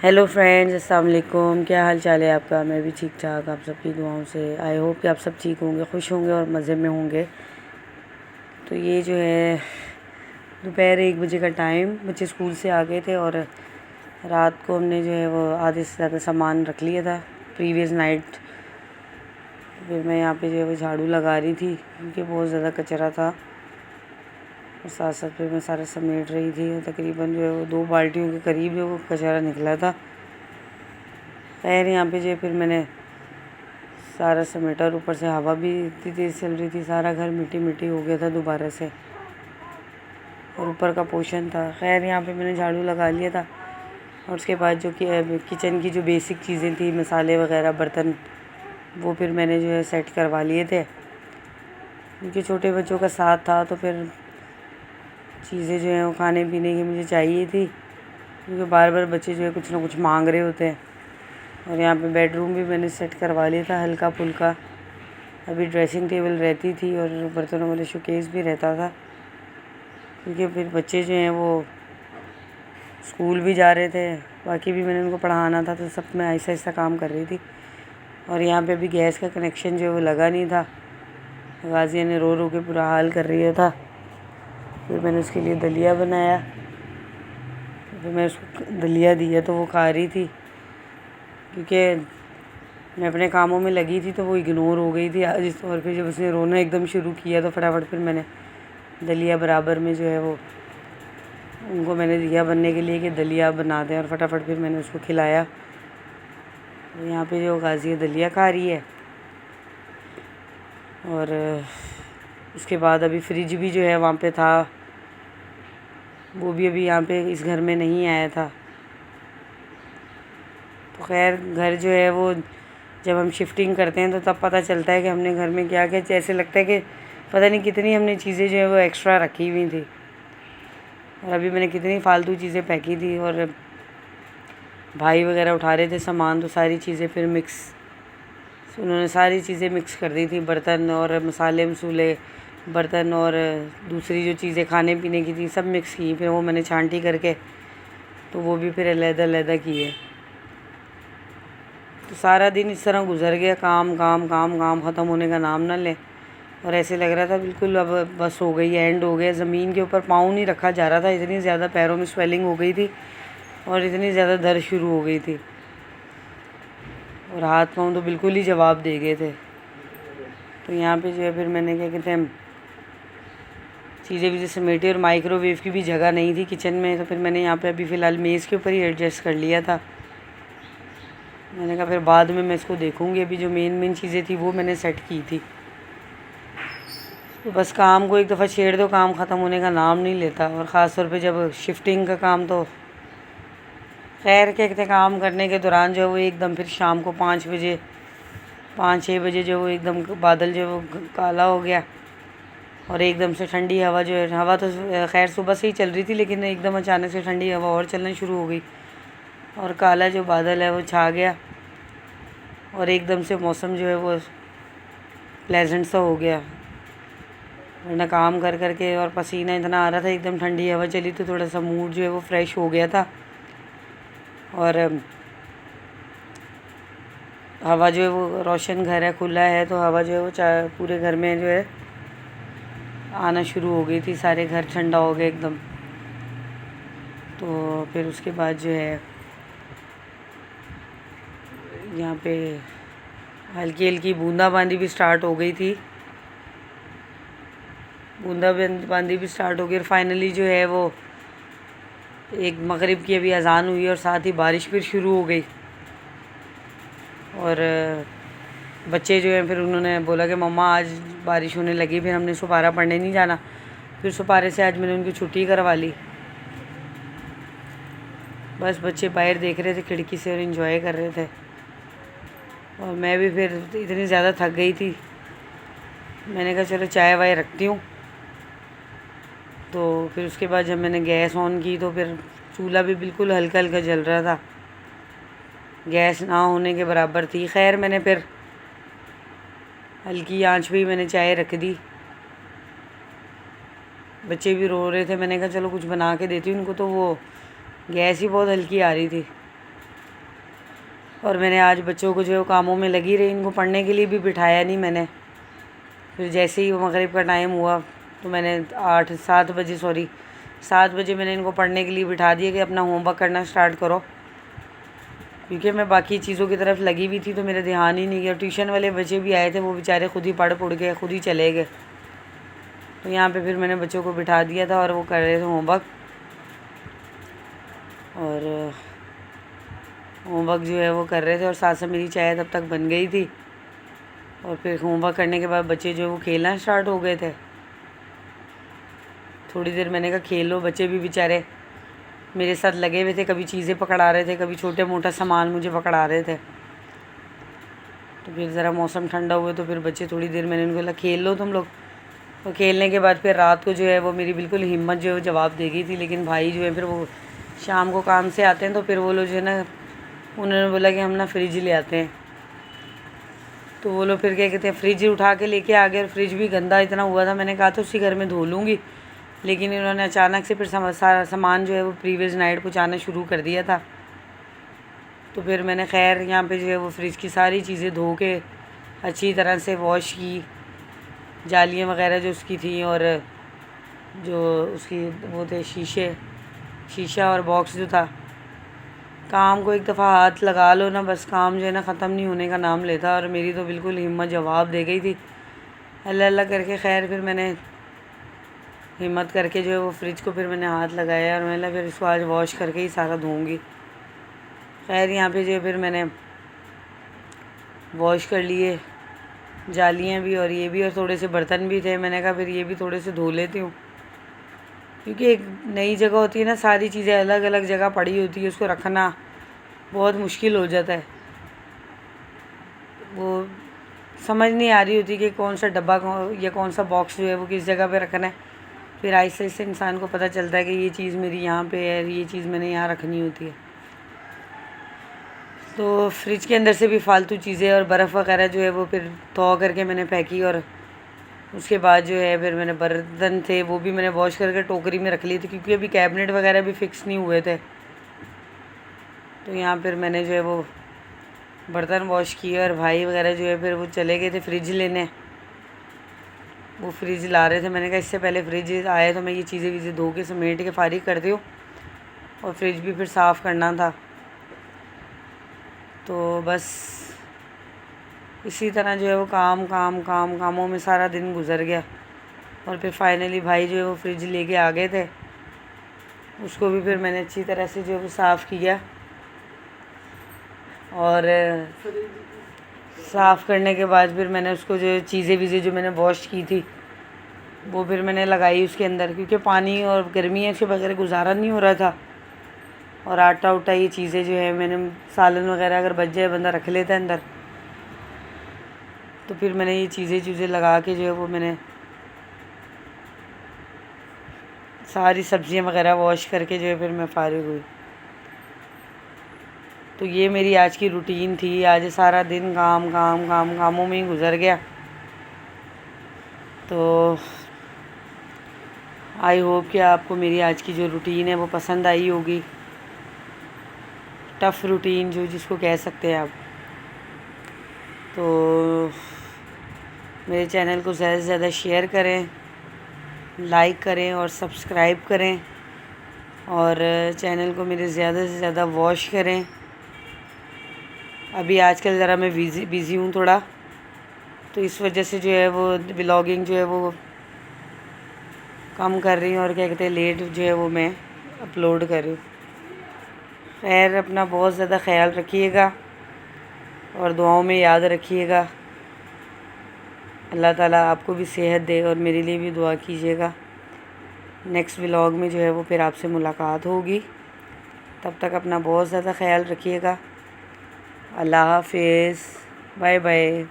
Hello friends, السلام علیکم۔ کیا حال چال ہے آپ کا؟ میں بھی ٹھیک ٹھاک، آپ سب کی دعاؤں سے۔ آئی ہوپ کہ آپ سب ٹھیک ہوں گے، خوش ہوں گے اور مزے میں ہوں گے۔ تو یہ جو ہے دوپہر 1 بجے کا ٹائم، بچے اسکول سے آ گئے تھے اور رات کو ہم نے جو ہے وہ آدھے سے زیادہ سامان رکھ لیا تھا پریویس نائٹ۔ پھر میں یہاں پہ جو ہے وہ جھاڑو لگا رہی تھی کیونکہ بہت زیادہ کچرا تھا، اور ساتھ ساتھ پھر میں سارا سمیٹ رہی تھی، اور تقریباً جو ہے وہ 2 بالٹیوں کے قریب جو وہ کچرا نکلا تھا۔ خیر یہاں پہ جو ہے پھر میں نے سارا سمیٹا، اور اوپر سے ہوا بھی اتنی تیز چل رہی تھی، سارا گھر مٹی مٹی ہو گیا تھا دوبارہ سے، اور اوپر کا پورشن تھا۔ خیر یہاں پہ میں نے جھاڑو لگا لیا تھا، اور اس کے بعد جو کہ کچن کی جو بیسک چیزیں تھیں، مسالے وغیرہ، برتن، وہ پھر میں نے جو ہے سیٹ کروا لیے تھے، کیونکہ چھوٹے بچوں کا ساتھ تھا تو پھر چیزیں جو ہیں وہ کھانے پینے کی مجھے چاہیے تھی، کیونکہ بار بار بچے جو ہے کچھ نہ کچھ مانگ رہے ہوتے ہیں۔ اور یہاں پہ بیڈ روم بھی میں نے سیٹ کروا لیا تھا ہلکا پھلکا، ابھی ڈریسنگ ٹیبل رہتی تھی اور برتنوں والا شوکیس بھی رہتا تھا، کیونکہ پھر بچے جو ہیں وہ اسکول بھی جا رہے تھے، باقی بھی میں نے ان کو پڑھانا تھا، تو سب میں آہستہ آہستہ کام کر رہی تھی۔ اور یہاں پہ بھی گیس کا کنیکشن جو ہے وہ لگا نہیں تھا، غازیہ نے رو رو کے برا حال کر رہا تھا۔ پھر میں نے اس کے لیے دلیا بنایا، پھر میں اس کو دلیا دیا تو وہ کھا رہی تھی، کیونکہ میں اپنے کاموں میں لگی تھی تو وہ اگنور ہو گئی تھی آج، اور پھر جب اس نے رونا ایک دم شروع کیا تو فٹافٹ پھر میں نے دلیا برابر میں جو ہے وہ ان کو میں نے دیا بننے کے لیے کہ دلیا بنا دیں، اور فٹافٹ پھر میں نے اس کو کھلایا۔ یہاں پہ جو غازیہ دلیا کھا رہی ہے، اور اس کے بعد ابھی فریج بھی جو ہے وہاں پہ تھا، وہ بھی ابھی یہاں پہ اس گھر میں نہیں آیا تھا۔ تو خیر گھر جو ہے وہ جب ہم شفٹنگ کرتے ہیں تو تب پتہ چلتا ہے کہ ہم نے گھر میں کیا کیا، جیسے لگتا ہے کہ پتہ نہیں کتنی ہم نے چیزیں جو ہے وہ ایکسٹرا رکھی ہوئی تھی، اور ابھی میں نے کتنی فالتو چیزیں پھینکی تھی، اور بھائی وغیرہ اٹھا رہے تھے سامان تو ساری چیزیں پھر انہوں نے ساری چیزیں مکس کر دی تھی، برتن اور مسالے مسولے، برتن اور دوسری جو چیزیں کھانے پینے کی تھی سب مکس کی، پھر وہ میں نے چھانٹی کر کے تو وہ بھی پھر علیحدہ علیحدہ کیے۔ تو سارا دن اس طرح گزر گیا، کام کام کام کام، ختم ہونے کا نام نہ لے، اور ایسے لگ رہا تھا بالکل اب بس ہو گئی، اینڈ ہو گیا، زمین کے اوپر پاؤں نہیں رکھا جا رہا تھا، اتنی زیادہ پیروں میں سویلنگ ہو گئی تھی اور اتنی زیادہ درد شروع ہو گئی تھی، اور ہاتھ پاؤں تو بالکل ہی جواب دے گئے تھے۔ تو یہاں پہ جو ہے پھر میں نے کیا کہتے ہیں چیزیں بھی سمیٹی، اور مائکرو ویو کی بھی جگہ نہیں تھی کچن میں، تو پھر میں نے یہاں پہ ابھی فی الحال میز کے اوپر ہی ایڈجسٹ کر لیا تھا۔ میں نے کہا پھر بعد میں اس کو دیکھوں گی، ابھی جو مین چیزیں تھیں وہ میں نے سیٹ کی تھی۔ تو بس کام کو ایک دفعہ چھیڑ دو، کام ختم ہونے کا نام نہیں لیتا، اور خاص طور پہ جب شفٹنگ کا کام، تو خیر کیا کہتے ہیں کام کرنے کے دوران جو ہے وہ ایک دم پھر شام کو 5-6 بجے جو وہ ایک دم بادل جو ہے وہ کالا ہو گیا، اور ایک دم سے ٹھنڈی ہوا جو ہے، ہوا تو خیر صبح سے ہی چل رہی تھی لیکن ایک دم اچانک سے ٹھنڈی ہوا اور چلنا شروع ہو گئی، اور کالا جو بادل ہے وہ چھا گیا، اور ایک دم سے موسم جو ہے وہ پلیزنٹ سا ہو گیا، ورنہ کام کر کر کے اور پسینہ اتنا آ رہا تھا، ایک دم ٹھنڈی ہوا چلی تو تھوڑا سا موڈ جو ہے وہ فریش ہو گیا تھا، اور ہوا جو ہے وہ روشن گھر ہے، کھلا ہے، تو ہوا جو ہے وہ پورے گھر میں جو ہے آنا شروع ہو گئی تھی، سارے گھر ٹھنڈا ہو گیا ایک دم۔ تو پھر اس کے بعد جو ہے یہاں پہ ہلکی ہلکی بوندا باندی بھی سٹارٹ ہو گئی تھی، بوندا باندی بھی سٹارٹ ہو گئی، اور فائنلی جو ہے وہ ایک مغرب کی ابھی اذان ہوئی، اور ساتھ ہی بارش پھر شروع ہو گئی، اور بچے جو ہیں پھر انہوں نے بولا کہ مما آج بارش ہونے لگی، پھر ہم نے سپارہ پڑھنے نہیں جانا، پھر سپارے سے آج میں نے ان کی چھٹی کروا لی۔ بس بچے باہر دیکھ رہے تھے کھڑکی سے اور انجوائے کر رہے تھے، اور میں بھی پھر اتنی زیادہ تھک گئی تھی، میں نے کہا چلو چائے وائے رکھتی ہوں۔ تو پھر اس کے بعد جب میں نے گیس آن کی تو پھر چولہا بھی بالکل ہلکا ہلکا جل رہا تھا، گیس نہ ہونے کے برابر تھی۔ خیر میں نے پھر ہلکی آنچ پہ ہی میں نے چائے رکھ دی، بچے بھی رو رہے تھے، میں نے کہا چلو کچھ بنا کے دیتی ہوں ان کو، تو وہ گیس ہی بہت ہلکی آ رہی تھی، اور میں نے آج بچوں کو جو ہے وہ کاموں میں لگی رہی، ان کو پڑھنے کے لیے بھی بٹھایا نہیں میں نے. پھر جیسے ہی وہ مغرب کا ٹائم ہوا تو میں نے 7 بجے میں نے ان کو پڑھنے کے لیے بٹھا دیا کہ اپنا ہوم ورک کرنا اسٹارٹ کرو، کیونکہ میں باقی چیزوں کی طرف لگی ہوئی تھی تو میرا دھیان ہی نہیں گیا. ٹیوشن والے بچے بھی آئے تھے، وہ بیچارے خود ہی پڑھ کے خود ہی چلے گئے. تو یہاں پہ پھر میں نے بچوں کو بٹھا دیا تھا اور وہ کر رہے تھے ہوم ورک. اور ہوم ورک جو ہے وہ کر رہے تھے اور ساتھ ساتھ میری چائے تب تک بن گئی تھی. اور پھر ہوم ورک کرنے کے بعد بچے جو ہے وہ کھیلنا اسٹارٹ ہو گئے تھے. تھوڑی دیر میں نے کہا کھیل لو، بچے بھی بیچارے میرے ساتھ لگے ہوئے تھے، کبھی چیزیں پکڑا رہے تھے، کبھی چھوٹے موٹا سامان مجھے پکڑا رہے تھے. تو پھر ذرا موسم ٹھنڈا ہوئے تو پھر بچے تھوڑی دیر میں نے ان کو کہا کھیل لو تم لوگ. تو کھیلنے کے بعد پھر رات کو جو ہے وہ میری بالکل ہمت جو ہے جواب دے گئی تھی، لیکن بھائی جو ہے پھر وہ شام کو کام سے آتے ہیں تو پھر وہ لوگ جو ہے نا، انہوں نے بولا کہ ہم نا فریج لے آتے ہیں. تو وہ لوگ پھر کیا کہتے ہیں فریج اٹھا کے لے کے آ گئے، اور فریج بھی گندا اتنا ہوا تھا. میں نے کہا تو اسی گھر میں دھو لوں گی، لیکن انہوں نے اچانک سے پھر سارا سامان جو ہے وہ پریویس نائٹ پہنچانا شروع کر دیا تھا. تو پھر میں نے خیر یہاں پہ جو ہے وہ فریج کی ساری چیزیں دھو کے اچھی طرح سے واش کی، جالیاں وغیرہ جو اس کی تھیں، اور جو اس کی وہ تھے شیشہ اور باکس جو تھا. کام کو ایک دفعہ ہاتھ لگا لو نا، بس کام جو ہے نا ختم نہیں ہونے کا نام لیتا. اور میری تو بالکل ہمت جواب دے گئی تھی. اللہ اللہ کر کے خیر پھر میں نے ہمت کر کے جو ہے وہ فریج کو پھر میں نے ہاتھ لگایا، اور میں نے پھر اس کو آج واش کر کے ہی سارا دھوؤں گی. خیر یہاں پہ جو ہے پھر میں نے واش کر لیے جالیاں بھی اور یہ بھی، اور تھوڑے سے برتن بھی تھے. میں نے کہا پھر یہ بھی تھوڑے سے دھو لیتی ہوں، کیونکہ ایک نئی جگہ ہوتی ہے نا، ساری چیزیں الگ الگ جگہ پڑی ہوتی ہے، اس کو رکھنا بہت مشکل ہو جاتا ہے. وہ سمجھ نہیں آ رہی ہوتی کہ کون سا ڈبہ یا کون سا باکس جو ہے وہ کس جگہ پہ رکھنا ہے. پھر آہستہ آہستہ انسان کو پتہ چلتا ہے کہ یہ چیز میری یہاں پہ ہے، یہ چیز میں نے یہاں رکھنی ہوتی ہے. تو فریج کے اندر سے بھی فالتو چیزیں اور برف وغیرہ جو ہے وہ پھر دھو کر کے میں نے پھینکی. اور اس کے بعد جو ہے پھر میں نے برتن تھے وہ بھی میں نے واش کر کے ٹوکری میں رکھ لیے تھے، کیونکہ ابھی کیبنٹ وغیرہ بھی فکس نہیں ہوئے تھے. تو یہاں پھر میں نے جو ہے وہ برتن واش کیے، اور بھائی وغیرہ جو ہے پھر وہ چلے گئے تھے فریج لینے. وہ فریج لا رہے تھے. میں نے کہا اس سے پہلے فریج آئے تو میں یہ چیزیں ویزیں دھو کے سمیٹ کے فارغ کرتی ہوں، اور فریج بھی پھر صاف کرنا تھا. تو بس اسی طرح جو ہے وہ کاموں میں سارا دن گزر گیا. اور پھر فائنلی بھائی جو ہے وہ فریج لے کے آ گئے تھے. اس کو بھی پھر میں نے اچھی طرح سے جو ہے وہ صاف کیا، اور صاف کرنے کے بعد پھر میں نے اس کو جو چیزیں ویزیں جو میں نے واش کی تھی وہ پھر میں نے لگائی اس کے اندر، کیونکہ پانی اور گرمی ہے، اس کے بغیر گزارا نہیں ہو رہا تھا. اور آٹا وٹا یہ چیزیں جو ہے میں نے سالن وغیرہ اگر بچ جائے بندہ رکھ لیتا ہے اندر. تو پھر میں نے یہ چیزیں لگا کے جو ہے وہ میں نے ساری سبزیاں وغیرہ واش کر کے جو ہے پھر میں فارغ ہوئی. تو یہ میری آج کی روٹین تھی. آج سارا دن کاموں میں ہی گزر گیا. تو آئی ہوپ کہ آپ کو میری آج کی جو روٹین ہے وہ پسند آئی ہوگی. ٹف روٹین جو جس کو کہہ سکتے ہیں آپ. تو میرے چینل کو زیادہ سے زیادہ شیئر کریں، لائک کریں اور سبسکرائب کریں، اور چینل کو میرے زیادہ سے زیادہ واچ کریں. ابھی آج کل ذرا میں بیزی ہوں تھوڑا، تو اس وجہ سے جو ہے وہ ولاگنگ جو ہے وہ کم کر رہی ہوں، اور کیا کہتے ہیں لیٹ جو ہے وہ میں اپلوڈ کر رہی ہوں. خیر اپنا بہت زیادہ خیال رکھیے گا اور دعاؤں میں یاد رکھیے گا. اللہ تعالیٰ آپ کو بھی صحت دے، اور میرے لیے بھی دعا کیجیے گا. نیکسٹ ولاگ میں جو ہے وہ پھر آپ سے ملاقات ہوگی. تب تک اپنا بہت زیادہ خیال رکھیے گا. اللہ حافظ. Bye bye.